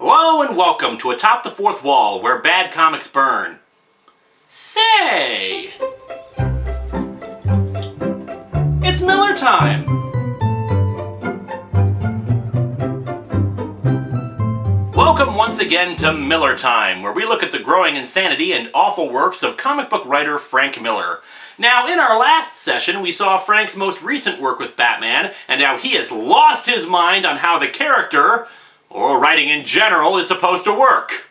Hello and welcome to Atop the Fourth Wall, where bad comics burn. Say! It's Miller time! Welcome once again to Miller Time, where we look at the growing insanity and awful works of comic book writer Frank Miller. Now, in our last session, we saw Frank's most recent work with Batman, and how he has lost his mind on how the character, or writing in general, is supposed to work.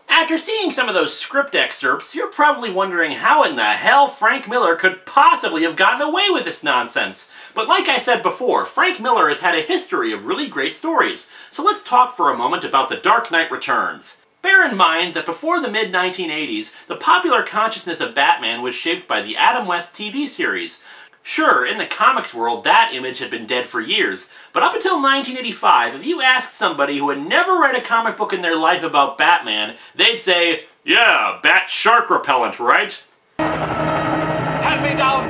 After seeing some of those script excerpts, you're probably wondering how in the hell Frank Miller could possibly have gotten away with this nonsense. But like I said before, Frank Miller has had a history of really great stories, so let's talk for a moment about The Dark Knight Returns. Bear in mind that before the mid-1980s, the popular consciousness of Batman was shaped by the Adam West TV series. Sure, in the comics world, that image had been dead for years, but up until 1985, if you asked somebody who had never read a comic book in their life about Batman, they'd say, "Yeah, bat shark repellent, right?" Hand me down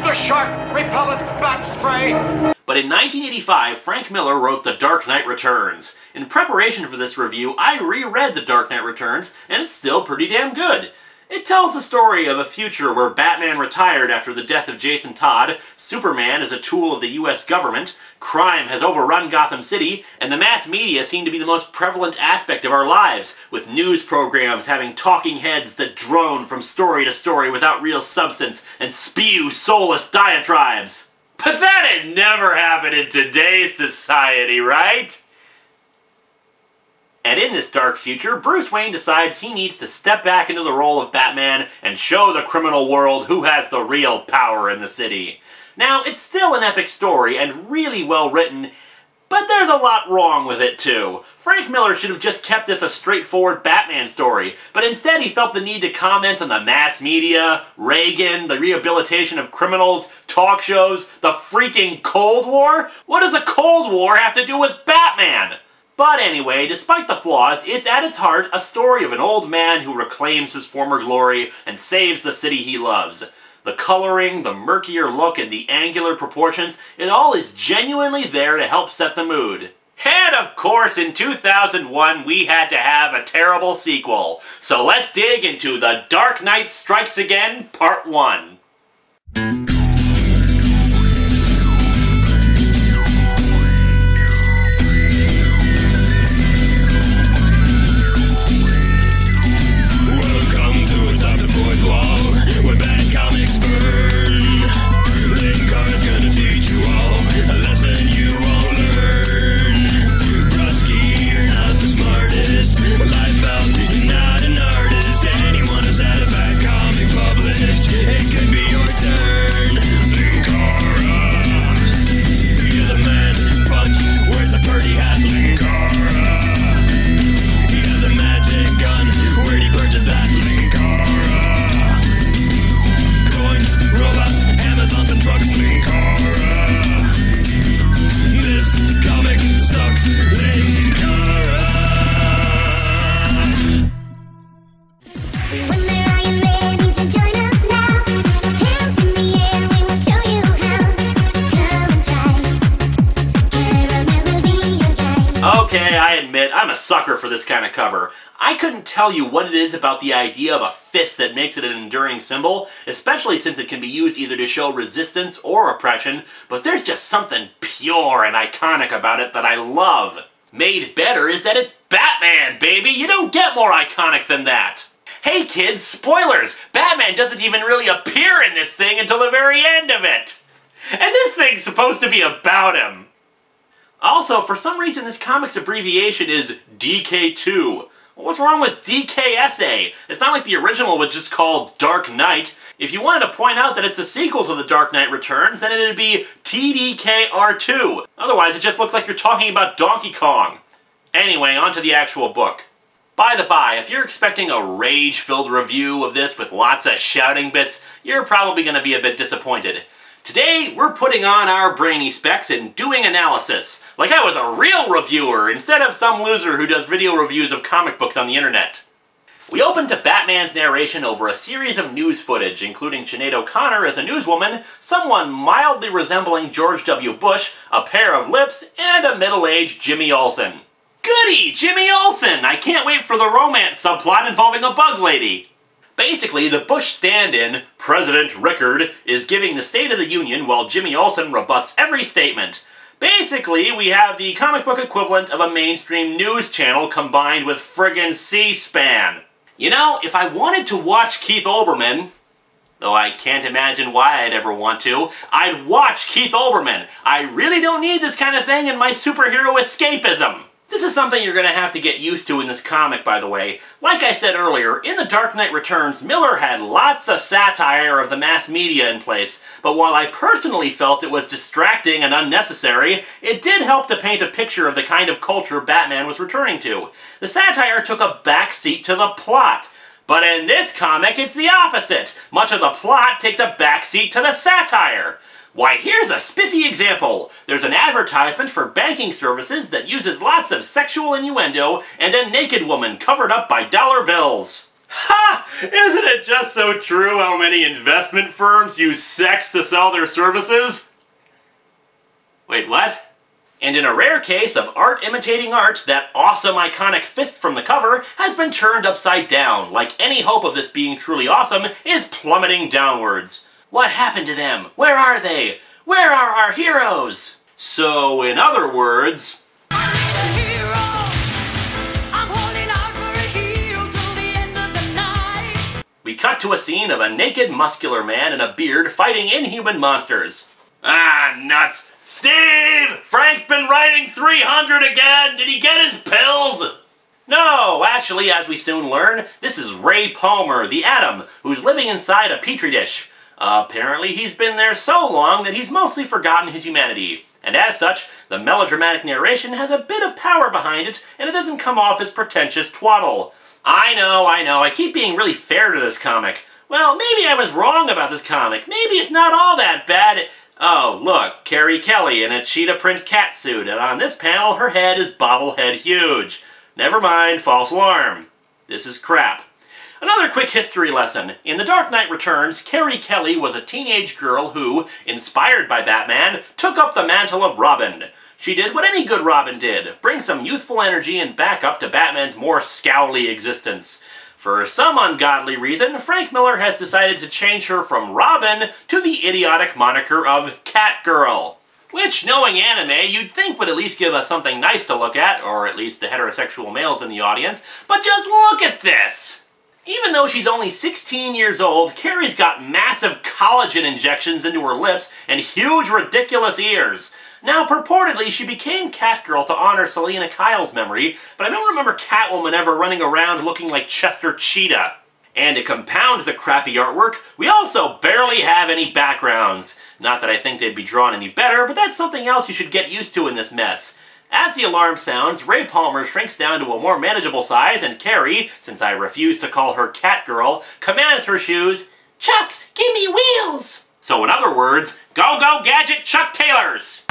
the shark repellent bat spray! But in 1985, Frank Miller wrote The Dark Knight Returns. In preparation for this review, I reread The Dark Knight Returns, and it's still pretty damn good. It tells the story of a future where Batman retired after the death of Jason Todd, Superman is a tool of the US government, crime has overrun Gotham City, and the mass media seem to be the most prevalent aspect of our lives, with news programs having talking heads that drone from story to story without real substance and spew soulless diatribes. But that'd never happen in today's society, right? And in this dark future, Bruce Wayne decides he needs to step back into the role of Batman and show the criminal world who has the real power in the city. Now, it's still an epic story and really well written, but there's a lot wrong with it too. Frank Miller should have just kept this a straightforward Batman story, but instead he felt the need to comment on the mass media, Reagan, the rehabilitation of criminals, talk shows, the freaking Cold War? What does a Cold War have to do with Batman? But anyway, despite the flaws, it's at its heart a story of an old man who reclaims his former glory and saves the city he loves. The coloring, the murkier look, and the angular proportions, it all is genuinely there to help set the mood. And of course, in 2001, we had to have a terrible sequel. So let's dig into The Dark Knight Strikes Again, Part 1. Okay, I admit, I'm a sucker for this kind of cover. I couldn't tell you what it is about the idea of a fist that makes it an enduring symbol, especially since it can be used either to show resistance or oppression, but there's just something pure and iconic about it that I love. Made better is that it's Batman, baby! You don't get more iconic than that! Hey kids, spoilers! Batman doesn't even really appear in this thing until the very end of it! And this thing's supposed to be about him! Also, for some reason this comic's abbreviation is DK2. Well, what's wrong with DKSA? It's not like the original was just called Dark Knight. If you wanted to point out that it's a sequel to The Dark Knight Returns, then it'd be TDKR2. Otherwise, it just looks like you're talking about Donkey Kong. Anyway, on to the actual book. By the by, if you're expecting a rage-filled review of this with lots of shouting bits, you're probably going to be a bit disappointed. Today, we're putting on our brainy specs and doing analysis, like I was a real reviewer instead of some loser who does video reviews of comic books on the internet. We open to Batman's narration over a series of news footage, including Sinead O'Connor as a newswoman, someone mildly resembling George W. Bush, a pair of lips, and a middle-aged Jimmy Olsen. Goody! Jimmy Olsen! I can't wait for the romance subplot involving a bug lady. Basically, the Bush stand-in, President Rickard, is giving the State of the Union while Jimmy Olsen rebuts every statement. Basically, we have the comic book equivalent of a mainstream news channel combined with friggin' C-SPAN. You know, if I wanted to watch Keith Olbermann, though I can't imagine why I'd ever want to, I'd watch Keith Olbermann. I really don't need this kind of thing in my superhero escapism. This is something you're going to have to get used to in this comic, by the way. Like I said earlier, in The Dark Knight Returns, Miller had lots of satire of the mass media in place, but while I personally felt it was distracting and unnecessary, it did help to paint a picture of the kind of culture Batman was returning to. The satire took a backseat to the plot. But in this comic, it's the opposite. Much of the plot takes a backseat to the satire. Why, here's a spiffy example. There's an advertisement for banking services that uses lots of sexual innuendo and a naked woman covered up by dollar bills. Ha! Isn't it just so true how many investment firms use sex to sell their services? Wait, what? And in a rare case of art imitating art, that awesome iconic fist from the cover has been turned upside down, like any hope of this being truly awesome is plummeting downwards. What happened to them? Where are they? Where are our heroes? So, in other words, we cut to a scene of a naked, muscular man in a beard fighting inhuman monsters. Ah, nuts. Steve! Frank's been writing 300 again! Did he get his pills? No, actually, as we soon learn, this is Ray Palmer, the Atom, who's living inside a petri dish. Apparently he's been there so long that he's mostly forgotten his humanity. And as such, the melodramatic narration has a bit of power behind it, and it doesn't come off as pretentious twaddle. I know, I keep being really fair to this comic. Well, maybe I was wrong about this comic. Maybe it's not all that bad. Oh, look, Carrie Kelly in a cheetah print catsuit, and on this panel her head is bobblehead huge. Never mind, false alarm. This is crap. Another quick history lesson. In The Dark Knight Returns, Carrie Kelly was a teenage girl who, inspired by Batman, took up the mantle of Robin. She did what any good Robin did, bring some youthful energy and backup to Batman's more scowly existence. For some ungodly reason, Frank Miller has decided to change her from Robin to the idiotic moniker of Catgirl. Which, knowing anime, you'd think would at least give us something nice to look at, or at least the heterosexual males in the audience, but just look at this! Even though she's only 16 years old, Carrie's got massive collagen injections into her lips and huge ridiculous ears. Now, purportedly, she became Catgirl to honor Selena Kyle's memory, but I don't remember Catwoman ever running around looking like Chester Cheetah. And to compound the crappy artwork, we also barely have any backgrounds. Not that I think they'd be drawn any better, but that's something else you should get used to in this mess. As the alarm sounds, Ray Palmer shrinks down to a more manageable size, and Carrie, since I refuse to call her Catgirl, commands her shoes, "Chucks, give me wheels!" So in other words, go go gadget Chuck Taylors!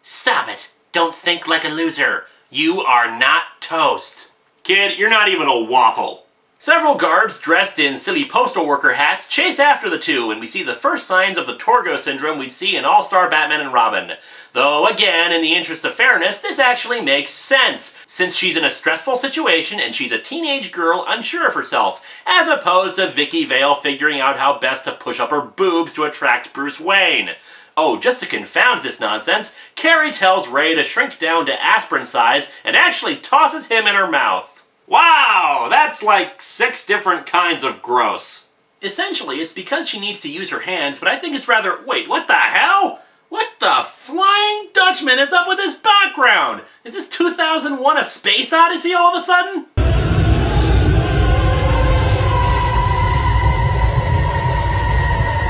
Stop it! Don't think like a loser. You are not toast. Kid, you're not even a waffle. Several guards dressed in silly postal worker hats chase after the two, and we see the first signs of the Torgo syndrome we'd see in All-Star Batman and Robin. Though, again, in the interest of fairness, this actually makes sense, since she's in a stressful situation and she's a teenage girl unsure of herself, as opposed to Vicky Vale figuring out how best to push up her boobs to attract Bruce Wayne. Oh, just to confound this nonsense, Carrie tells Ray to shrink down to aspirin size and actually tosses him in her mouth. Wow, that's like 6 different kinds of gross. Essentially, it's because she needs to use her hands, but I think it's rather... Wait, what the hell? What the Flying Dutchman is up with this background? Is this 2001 A Space Odyssey all of a sudden?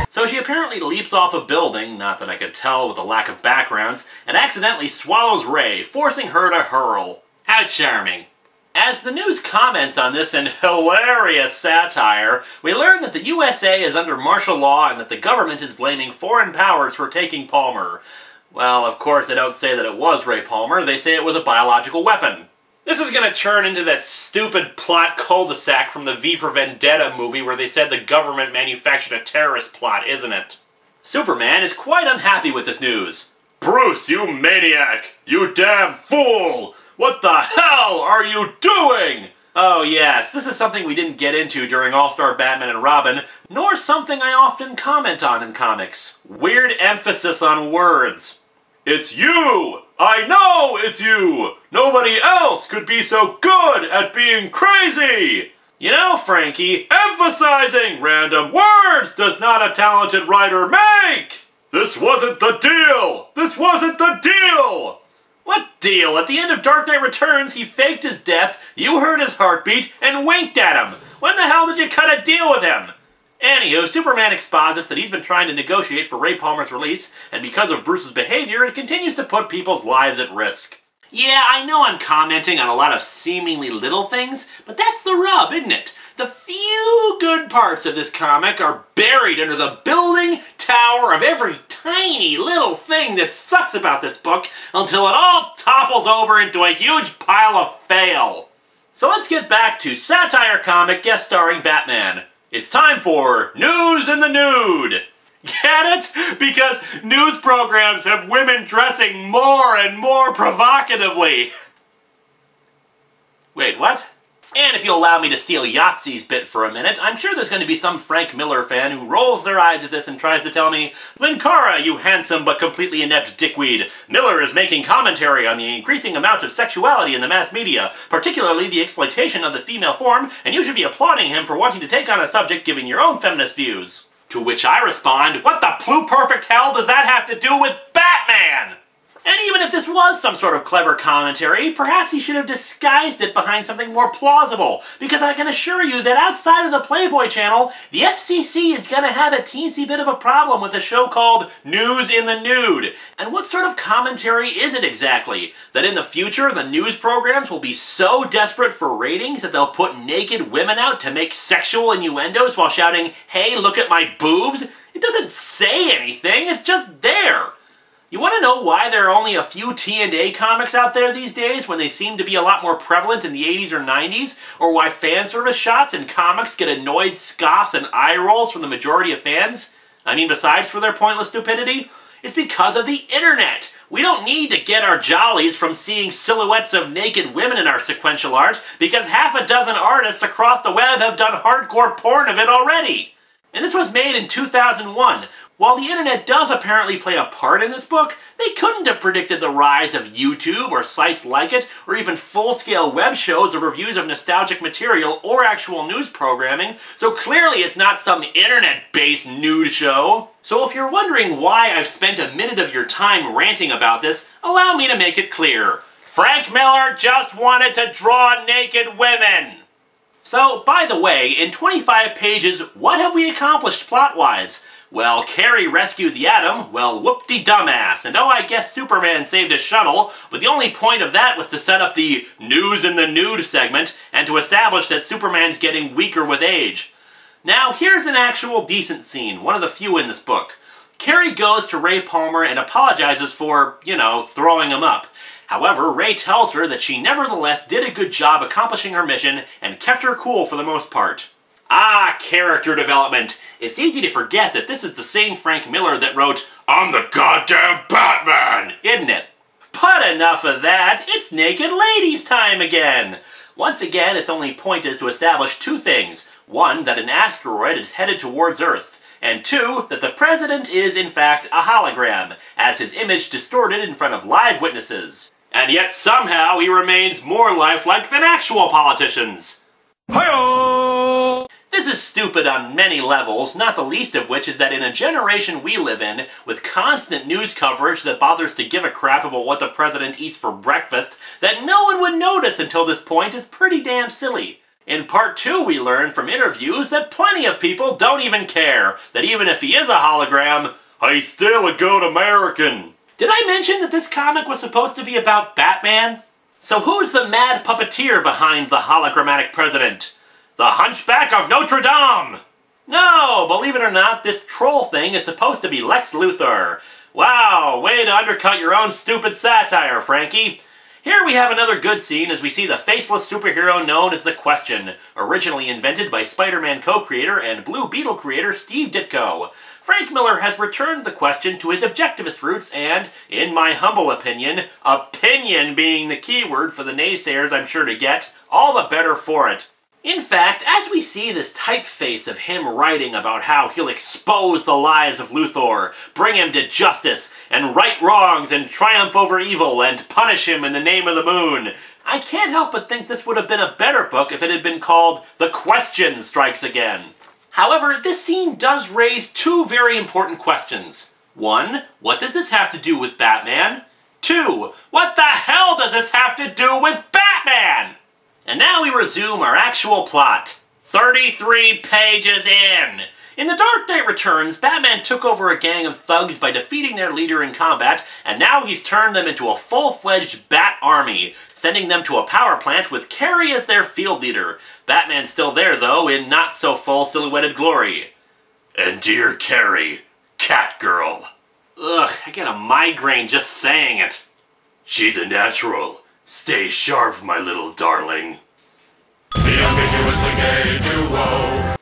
So she apparently leaps off a building, not that I could tell with the lack of backgrounds, and accidentally swallows Ray, forcing her to hurl. How charming. As the news comments on this in hilarious satire, we learn that the USA is under martial law and that the government is blaming foreign powers for taking Palmer. Well, of course they don't say that it was Ray Palmer, they say it was a biological weapon. This is gonna turn into that stupid plot cul-de-sac from the V for Vendetta movie where they said the government manufactured a terrorist plot, isn't it? Superman is quite unhappy with this news. Bruce, you maniac! You damn fool! What the hell are you doing? Oh yes, this is something we didn't get into during All-Star Batman and Robin, nor something I often comment on in comics. Weird emphasis on words. It's you! I know it's you! Nobody else could be so good at being crazy! You know, Frankie, emphasizing random words does not a talented writer make! This wasn't the deal! This wasn't the deal! What deal? At the end of Dark Knight Returns, he faked his death, you heard his heartbeat, and winked at him. When the hell did you cut a deal with him? Anywho, Superman exposits that he's been trying to negotiate for Ray Palmer's release, and because of Bruce's behavior, it continues to put people's lives at risk. Yeah, I know I'm commenting on a lot of seemingly little things, but that's the rub, isn't it? The few good parts of this comic are buried under the building tower of every tiny little thing that sucks about this book until it all topples over into a huge pile of fail. So let's get back to satire comic guest starring Batman. It's time for News in the Nude. Get it? Because news programs have women dressing more and more provocatively. Wait, what? And if you'll allow me to steal Yahtzee's bit for a minute, I'm sure there's going to be some Frank Miller fan who rolls their eyes at this and tries to tell me, Linkara, you handsome but completely inept dickweed. Miller is making commentary on the increasing amount of sexuality in the mass media, particularly the exploitation of the female form, and you should be applauding him for wanting to take on a subject giving your own feminist views. To which I respond, what the pluperfect hell does that have to do with Batman? And even if this was some sort of clever commentary, perhaps he should have disguised it behind something more plausible, because I can assure you that outside of the Playboy channel, the FCC is going to have a teensy bit of a problem with a show called News in the Nude. And what sort of commentary is it exactly? That in the future, the news programs will be so desperate for ratings that they'll put naked women out to make sexual innuendos while shouting, hey, look at my boobs? It doesn't say anything, it's just there. You want to know why there are only a few T&A comics out there these days when they seem to be a lot more prevalent in the 80s or 90s? Or why fan service shots in comics get annoyed scoffs and eye rolls from the majority of fans? I mean, besides for their pointless stupidity? It's because of the internet! We don't need to get our jollies from seeing silhouettes of naked women in our sequential art, because half a dozen artists across the web have done hardcore porn of it already! And this was made in 2001. While the internet does apparently play a part in this book, they couldn't have predicted the rise of YouTube or sites like it, or even full-scale web shows or reviews of nostalgic material or actual news programming, so clearly it's not some internet-based nude show. So if you're wondering why I've spent a minute of your time ranting about this, allow me to make it clear. Frank Miller just wanted to draw naked women! So, by the way, in 25 pages, what have we accomplished plot-wise? Well, Carrie rescued the Atom, well, whoop-de-dumbass, and oh, I guess Superman saved his shuttle, but the only point of that was to set up the News in the Nude segment, and to establish that Superman's getting weaker with age. Now, here's an actual decent scene, one of the few in this book. Carrie goes to Ray Palmer and apologizes for, you know, throwing him up. However, Ray tells her that she nevertheless did a good job accomplishing her mission and kept her cool for the most part. Ah, character development! It's easy to forget that this is the same Frank Miller that wrote, I'm the goddamn Batman! Isn't it? But enough of that, it's naked ladies time again! Once again, its only point is to establish two things. One, that an asteroid is headed towards Earth. And two, that the president is in fact a hologram, as his image distorted in front of live witnesses. And yet somehow he remains more lifelike than actual politicians. Hi-oh! This is stupid on many levels, not the least of which is that in a generation we live in, with constant news coverage that bothers to give a crap about what the president eats for breakfast, that no one would notice until this point is pretty damn silly. In part 2 we learn from interviews that plenty of people don't even care, that even if he is a hologram, he's still a good American. Did I mention that this comic was supposed to be about Batman? So who's the mad puppeteer behind the hologrammatic president? The Hunchback of Notre Dame! No, believe it or not, this troll thing is supposed to be Lex Luthor. Wow, way to undercut your own stupid satire, Frankie. Here we have another good scene as we see the faceless superhero known as the Question, originally invented by Spider-Man co-creator and Blue Beetle creator Steve Ditko. Frank Miller has returned the question to his objectivist roots and, in my humble opinion, opinion being the key word for the naysayers I'm sure to get, all the better for it. In fact, as we see this typeface of him writing about how he'll expose the lies of Luthor, bring him to justice, and right wrongs and triumph over evil, and punish him in the name of the moon, I can't help but think this would have been a better book if it had been called The Question Strikes Again. However, this scene does raise two very important questions. 1, what does this have to do with Batman? 2, what the hell does this have to do with Batman? And now we resume our actual plot. 33 pages in! In The Dark Knight Returns, Batman took over a gang of thugs by defeating their leader in combat, and now he's turned them into a full-fledged Bat Army, sending them to a power plant with Carrie as their field leader. Batman's still there, though, in not-so-full silhouetted glory. And dear Carrie, Catgirl. Ugh, I get a migraine just saying it. She's a natural. Stay sharp, my little darling. The ambiguously gay duo.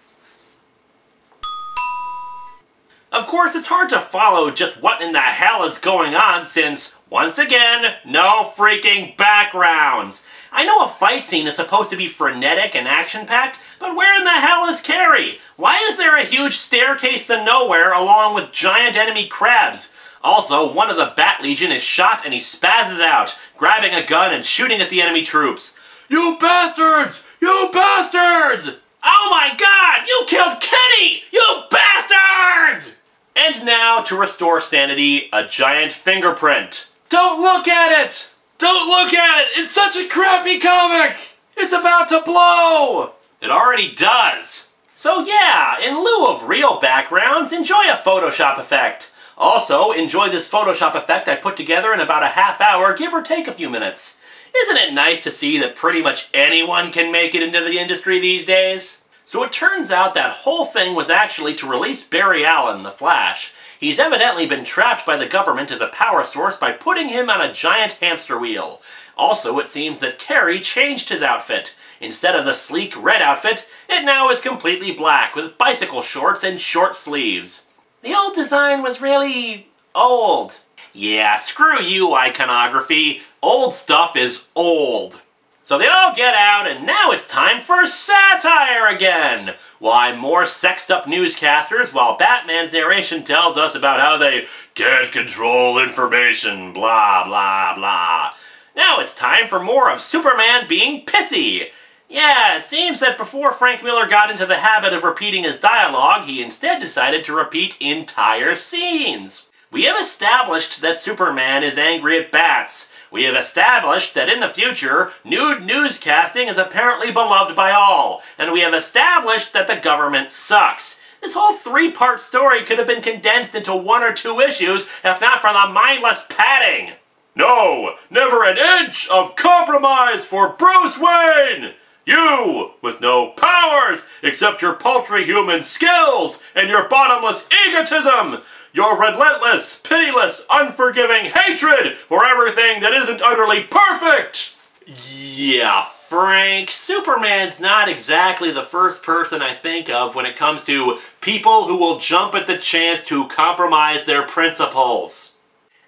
Of course, it's hard to follow just what in the hell is going on since, once again, no freaking backgrounds. I know a fight scene is supposed to be frenetic and action-packed, but where in the hell is Carrie? Why is there a huge staircase to nowhere along with giant enemy crabs? Also, one of the Bat Legion is shot and he spazzes out, grabbing a gun and shooting at the enemy troops. You bastards! You bastards! Oh my god! You killed Kenny! You bastards! And now, to restore sanity, a giant fingerprint. Don't look at it! Don't look at it! It's such a crappy comic! It's about to blow! It already does. So yeah, in lieu of real backgrounds, enjoy a Photoshop effect. Also, enjoy this Photoshop effect I put together in about a half hour, give or take a few minutes. Isn't it nice to see that pretty much anyone can make it into the industry these days? So it turns out that whole thing was actually to release Barry Allen, the Flash. He's evidently been trapped by the government as a power source by putting him on a giant hamster wheel. Also, it seems that Carrie changed his outfit. Instead of the sleek red outfit, it now is completely black with bicycle shorts and short sleeves. The old design was really old. Yeah, screw you, iconography. Old stuff is old. So they all get out, and now it's time for satire again! Why, more sexed-up newscasters, while Batman's narration tells us about how they can't control information, blah, blah, blah. Now it's time for more of Superman being pissy. Yeah, it seems that before Frank Miller got into the habit of repeating his dialogue, he instead decided to repeat entire scenes. We have established that Superman is angry at bats. We have established that in the future, nude newscasting is apparently beloved by all. And we have established that the government sucks. This whole three-part story could have been condensed into 1 or 2 issues, if not for the mindless padding. No, never an inch of compromise for Bruce Wayne! You, with no powers except your paltry human skills and your bottomless egotism! Your relentless, pitiless, unforgiving hatred for everything that isn't utterly perfect! Yeah, Frank, Superman's not exactly the first person I think of when it comes to people who will jump at the chance to compromise their principles.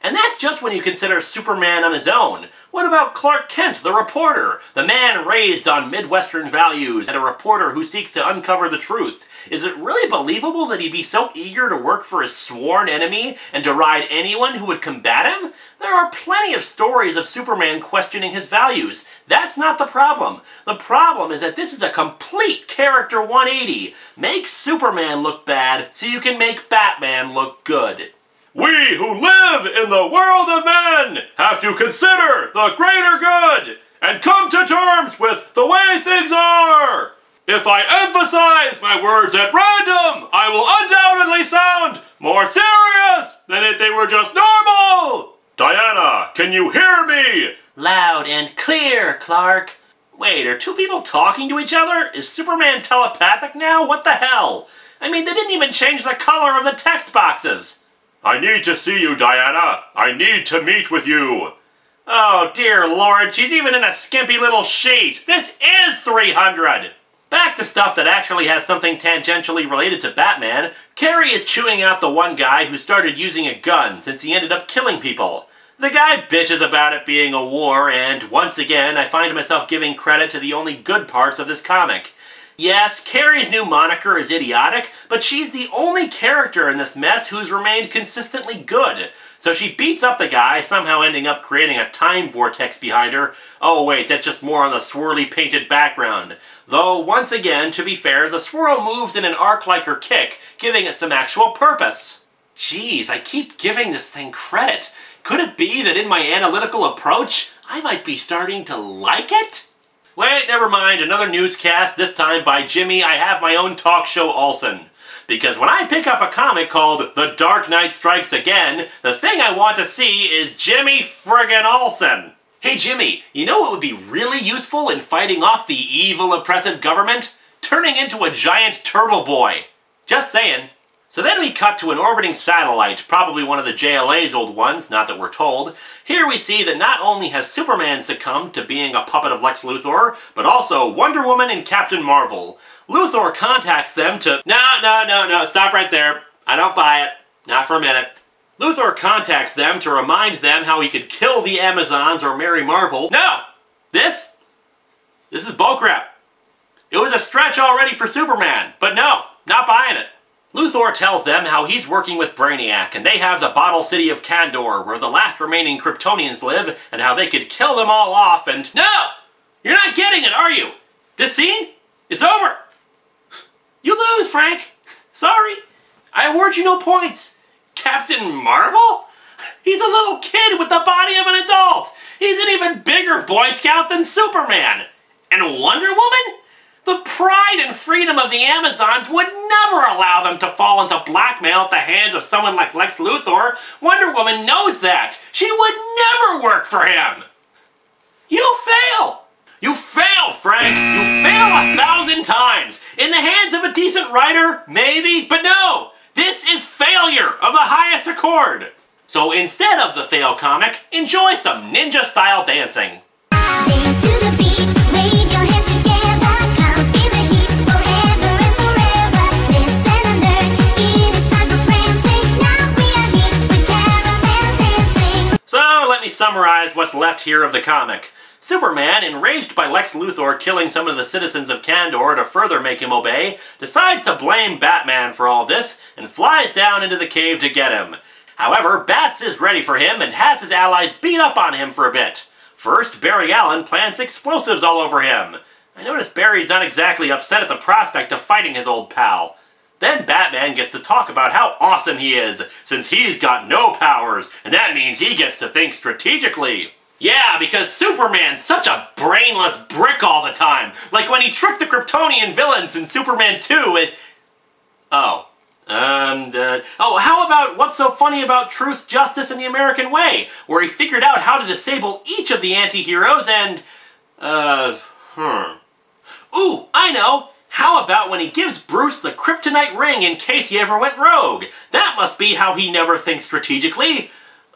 And that's just when you consider Superman on his own. What about Clark Kent, the reporter? The man raised on Midwestern values and a reporter who seeks to uncover the truth. Is it really believable that he'd be so eager to work for his sworn enemy and deride anyone who would combat him? There are plenty of stories of Superman questioning his values. That's not the problem. The problem is that this is a complete character 180. Make Superman look bad so you can make Batman look good. We who live in the world of men have to consider the greater good and come to terms with the way things are. If I emphasize my words at random, I will undoubtedly sound more serious than if they were just normal. Diana, can you hear me? Loud and clear, Clark. Wait, are two people talking to each other? Is Superman telepathic now? What the hell? I mean, they didn't even change the color of the text boxes. I need to see you, Diana. I need to meet with you. Oh, dear Lord, she's even in a skimpy little sheet. This is 300. Back to stuff that actually has something tangentially related to Batman, Carrie is chewing out the one guy who started using a gun since he ended up killing people. The guy bitches about it being a war, and once again I find myself giving credit to the only good parts of this comic. Yes, Carrie's new moniker is idiotic, but she's the only character in this mess who's remained consistently good. So she beats up the guy, somehow ending up creating a time vortex behind her. Oh wait, that's just more on the swirly painted background. Though, once again, to be fair, the swirl moves in an arc like her kick, giving it some actual purpose. Jeez, I keep giving this thing credit. Could it be that in my analytical approach, I might be starting to like it? Wait, never mind, another newscast, this time by Jimmy I Have My Own Talk Show Olsen. Because when I pick up a comic called The Dark Knight Strikes Again, the thing I want to see is Jimmy friggin' Olsen. Hey Jimmy, you know what would be really useful in fighting off the evil oppressive government? Turning into a giant turtle boy. Just saying. So then we cut to an orbiting satellite, probably one of the JLA's old ones, not that we're told. Here we see that not only has Superman succumbed to being a puppet of Lex Luthor, but also Wonder Woman and Captain Marvel. Luthor contacts them to... No, stop right there. I don't buy it. Not for a minute. Luthor contacts them to remind them how he could kill the Amazons or marry Marvel. No! This is bullcrap. It was a stretch already for Superman, but no, not buying it. Luthor tells them how he's working with Brainiac, and they have the bottle city of Kandor, where the last remaining Kryptonians live, and how they could kill them all off, and... No! You're not getting it, are you? This scene? It's over! You lose, Frank. Sorry. I award you no points. Captain Marvel? He's a little kid with the body of an adult. He's an even bigger Boy Scout than Superman. And Wonder Woman? The pride and freedom of the Amazons would never allow them to fall into blackmail at the hands of someone like Lex Luthor. Wonder Woman knows that. She would never work for him. You fail. You fail, Frank. You fail 1,000 times. In the hands of a decent writer, maybe, but no. This is failure of the highest accord. So instead of the fail comic, enjoy some ninja-style dancing. Dance to the beat, wave your hands together, come feel the heat forever and forever. Listen and learn, it is time for prancing. Now we are here with caramel dancing. So let me summarize what's left here of the comic. Superman, enraged by Lex Luthor killing some of the citizens of Kandor to further make him obey, decides to blame Batman for all this and flies down into the cave to get him. However, Bats is ready for him and has his allies beat up on him for a bit. First, Barry Allen plants explosives all over him. I notice Barry's not exactly upset at the prospect of fighting his old pal. Then Batman gets to talk about how awesome he is, since he's got no powers, and that means he gets to think strategically. Yeah, because Superman's such a brainless brick all the time. Like when he tricked the Kryptonian villains in Superman 2 and... how about What's So Funny About Truth, Justice, and the American Way, where he figured out how to disable each of the anti-heroes and... Ooh, I know! How about when he gives Bruce the kryptonite ring in case he ever went rogue? That must be how he never thinks strategically.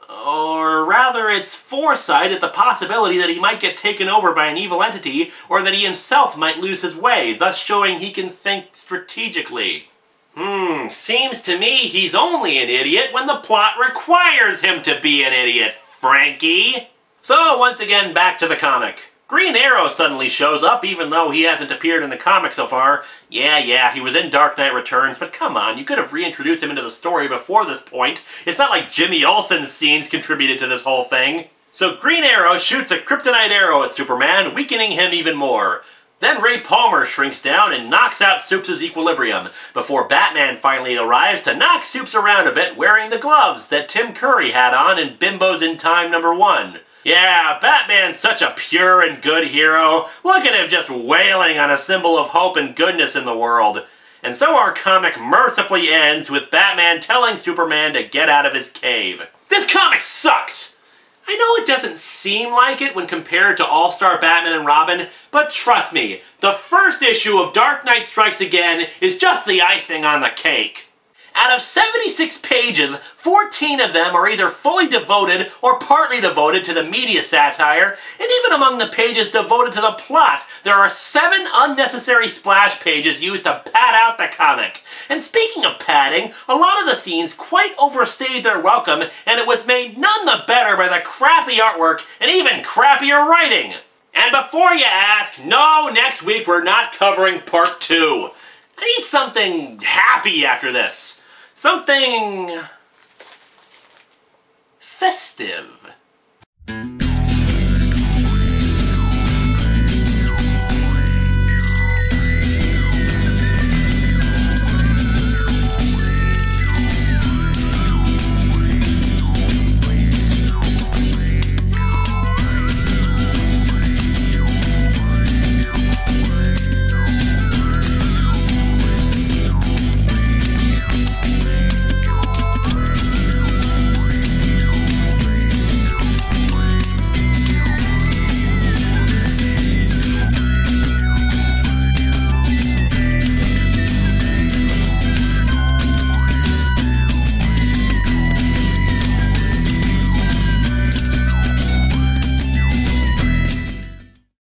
Or rather, it's foresight at the possibility that he might get taken over by an evil entity, or that he himself might lose his way, thus showing he can think strategically. Seems to me he's only an idiot when the plot requires him to be an idiot, Frankie. So, once again, back to the comic. Green Arrow suddenly shows up, even though he hasn't appeared in the comic so far. Yeah, he was in Dark Knight Returns, but come on, you could have reintroduced him into the story before this point. It's not like Jimmy Olsen's scenes contributed to this whole thing. So Green Arrow shoots a kryptonite arrow at Superman, weakening him even more. Then Ray Palmer shrinks down and knocks out Supes' equilibrium, before Batman finally arrives to knock Supes around a bit wearing the gloves that Tim Curry had on in Bimbos in Time #1. Yeah, Batman's such a pure and good hero. Look at him just wailing on a symbol of hope and goodness in the world. And so our comic mercifully ends with Batman telling Superman to get out of his cave. This comic sucks! I know it doesn't seem like it when compared to All-Star Batman and Robin, but trust me, the first issue of Dark Knight Strikes Again is just the icing on the cake. Out of 76 pages, 14 of them are either fully devoted or partly devoted to the media satire, and even among the pages devoted to the plot, there are 7 unnecessary splash pages used to pad out the comic. And speaking of padding, a lot of the scenes quite overstayed their welcome, and it was made none the better by the crappy artwork and even crappier writing. And before you ask, no, next week we're not covering part 2. I need something happy after this. Something festive.